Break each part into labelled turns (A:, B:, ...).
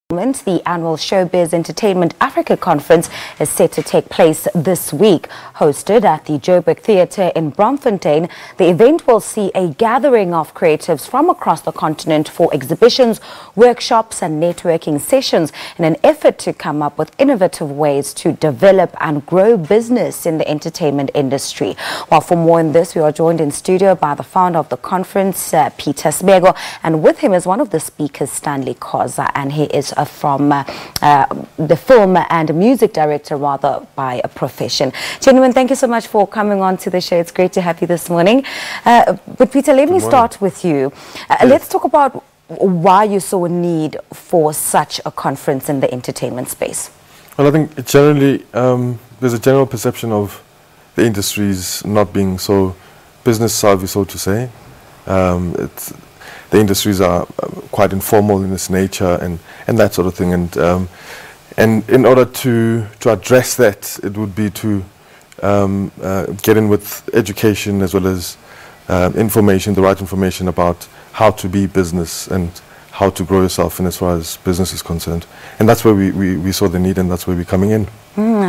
A: The annual Showbiz Entertainment Africa Conference is set to take place this week. Hosted at the Joburg Theatre in Braamfontein, the event will see a gathering of creatives from across the continent for exhibitions, workshops and networking sessions in an effort to come up with innovative ways to develop and grow business in the entertainment industry. Well, for more on this, we are joined in studio by the founder of the conference, Peter Sibeko, and with him is one of the speakers, Stanley Khoza, and he is from the film and music director, rather, by a profession. Gentlemen, thank you so much for coming on to the show. It's great to have you this morning. But Peter, let me start with you. Let's talk about why you saw a need for such a conference in the entertainment space.
B: Well, I think generally there's a general perception of the industries not being so business savvy, so to say. The industries are quite informal in its nature and that sort of thing. And in order to address that, it would be to get in with education as well as information, the right information about how to be business and how to grow yourself in as far as business is concerned. And that's where we saw the need, and that's where we're coming in.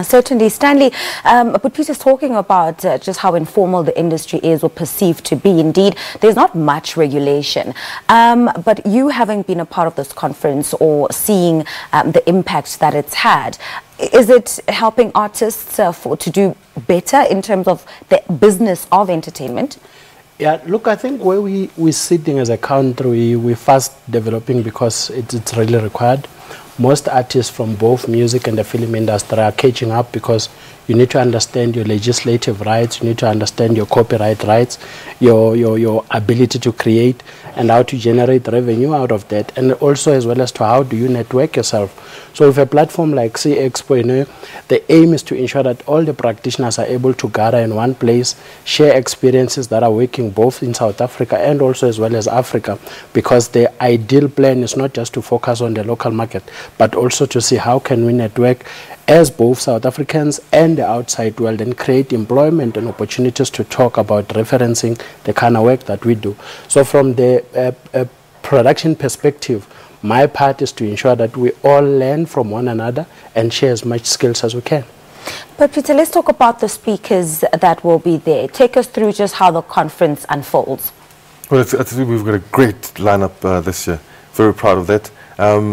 A: Certainly, Stanley. But Peter's talking about just how informal the industry is or perceived to be. Indeed, there's not much regulation. But you having been a part of this conference or seeing the impact that it's had, is it helping artists to do better in terms of the business of entertainment?
C: Yeah, look, I think where we're sitting as a country, we're fast developing because it's really required. Most artists from both music and the film industry are catching up because you need to understand your legislative rights, you need to understand your copyright rights, your ability to create and how to generate revenue out of that, and also as well as to how do you network yourself. So with a platform like SEAfrica, the aim is to ensure that all the practitioners are able to gather in one place, share experiences that are working both in South Africa and also as well as Africa, because the ideal plan is not just to focus on the local market, but also to see how can we network as both South Africans and the outside world and create employment and opportunities to talk about referencing the kind of work that we do. So from the production perspective, my part is to ensure that we all learn from one another and share as much skills as we can.
A: But Peter, let's talk about the speakers that will be there. Take us through just how the conference unfolds.
B: Well, I think we've got a great lineup this year. Very proud of that.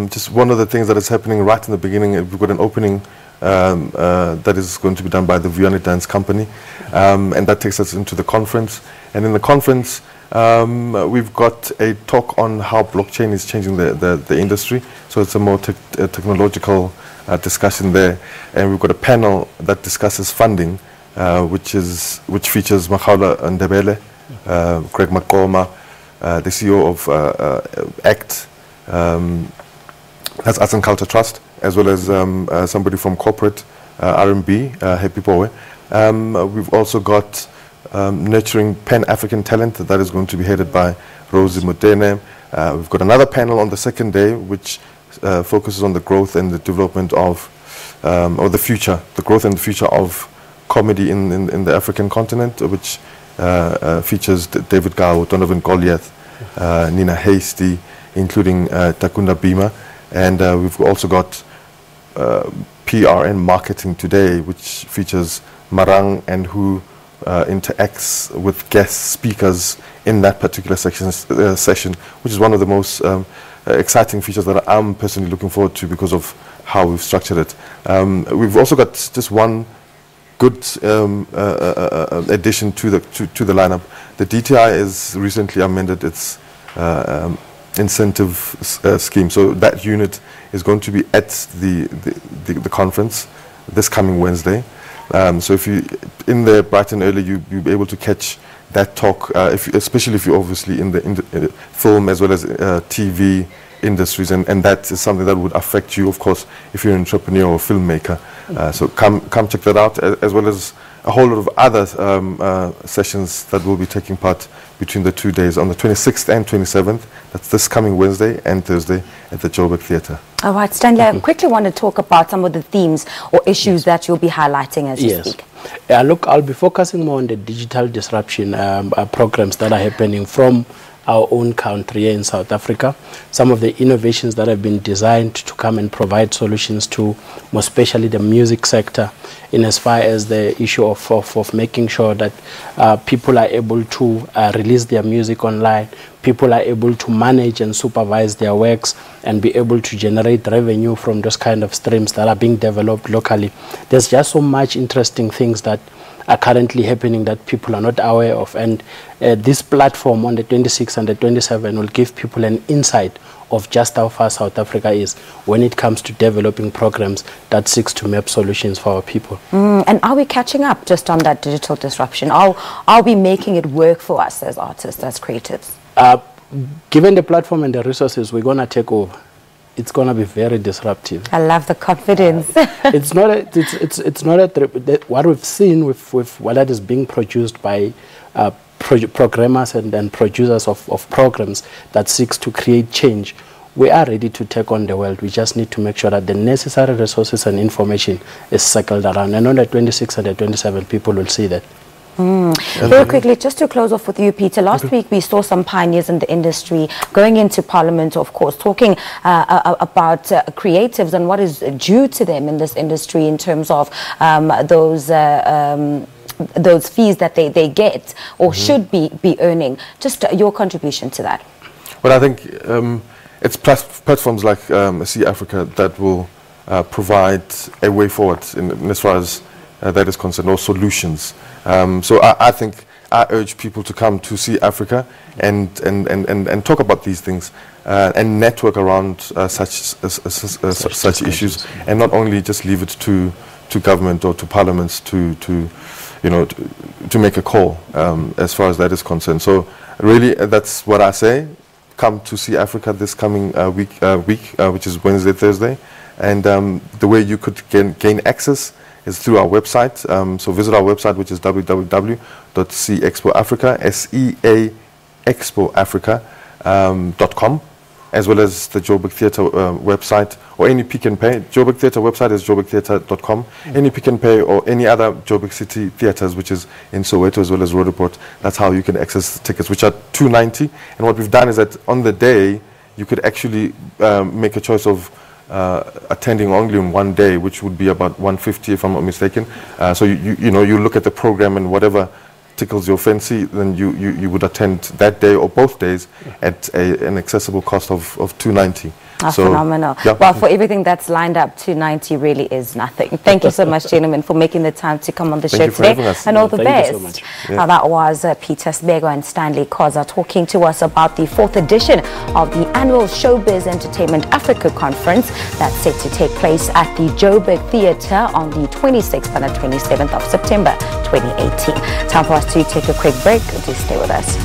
B: Just one of the things that is happening right in the beginning, we've got an opening that is going to be done by the Vianney Dance Company, and that takes us into the conference. And in the conference, we've got a talk on how blockchain is changing the industry. So it's a more technological discussion there. And we've got a panel that discusses funding, which features Makhaula Ndebele, Greg Makoma, the CEO of ACT, that's Arts and Culture Trust, as well as somebody from corporate R&B, Happy Boy. We've also got nurturing Pan-African talent that is going to be headed by Rosie Mutene. We've got another panel on the second day, which focuses on the growth and the development of, or the future, the growth and the future of comedy in the African continent, which features David Gao, Donovan Goliath, Nina Hasty, including Takunda Bima. And we've also got PR and marketing today, which features Marang and who interacts with guest speakers in that particular session, which is one of the most exciting features that I'm personally looking forward to because of how we've structured it. We've also got just one good addition to the lineup. The DTI has recently amended its incentive scheme, so that unit is going to be at the conference this coming Wednesday. So if you in there bright and early, you'll be able to catch that talk, especially if you're obviously in the film as well as TV industries, and that is something that would affect you, of course, if you're an entrepreneur or filmmaker. So come check that out, as well as a whole lot of other sessions that will be taking part between the 2 days on the 26th and 27th. That's this coming Wednesday and Thursday at the Joburg Theatre.
A: All right, Stanley, I quickly want to talk about some of the themes or issues that you'll be highlighting as you speak.
C: Look, I'll be focusing more on the digital disruption programs that are happening from our own country here in South Africa. Some of the innovations that have been designed to come and provide solutions to, more especially the music sector, in as far as the issue of making sure that people are able to release their music online, people are able to manage and supervise their works and be able to generate revenue from those kind of streams that are being developed locally. There's just so much interesting things that are currently happening that people are not aware of, and this platform on the 26th and the 27th will give people an insight of just how far South Africa is when it comes to developing programs that seeks to map solutions for our people.
A: And are we catching up just on that digital disruption? Are we making it work for us as artists, as creatives?
C: Given the platform and the resources, we're going to take over. It's going to be very disruptive.
A: I love the confidence.
C: It's not what we've seen with what that is being produced by programmers and producers of programs that seeks to create change. We are ready to take on the world. We just need to make sure that the necessary resources and information is circled around. And on the 26th and the 27th, people will see that.
A: Very quickly, just to close off with you, Peter, last week we saw some pioneers in the industry going into Parliament, of course, talking about creatives and what is due to them in this industry in terms of those fees that they get or should be earning. Just your contribution to that.
B: Well, I think it's platforms like SEAfrica that will provide a way forward in as far as that is concerned, or solutions. So I think I urge people to come to SEAfrica and talk about these things and network around such issues, and not only just leave it to government or to parliaments to make a call as far as that is concerned. So really, that's what I say. Come to SEAfrica this coming week, which is Wednesday, Thursday, and the way you could gain access is through our website. So visit our website, which is www.seaexpoafrica.com, as well as the Joburg Theatre website, or any Pick and Pay. Joburg Theatre website is joburgtheatre.com. Any Pick and Pay or any other Joburg City theatres, which is in Soweto as well as Roodepoort, that's how you can access tickets, which are $2.90. And what we've done is that on the day, you could actually make a choice of attending only on one day, which would be about $150 if I'm not mistaken. So you look at the program, and whatever tickles your fancy, then you would attend that day or both days at an accessible cost of $2.90.
A: So, phenomenal. Yeah. Well, for everything that's lined up, $2.90 really is nothing. Thank you so much, gentlemen, for making the time to come on the show today. And all the best.
C: Thank you so much.
A: Yeah. That was Peter Sibeko and Stanley Khoza talking to us about the 4th edition of the annual Showbiz Entertainment Africa Conference that's set to take place at the Joburg Theatre on the 26th and the 27th of September 2018. Time for us to take a quick break. Do stay with us.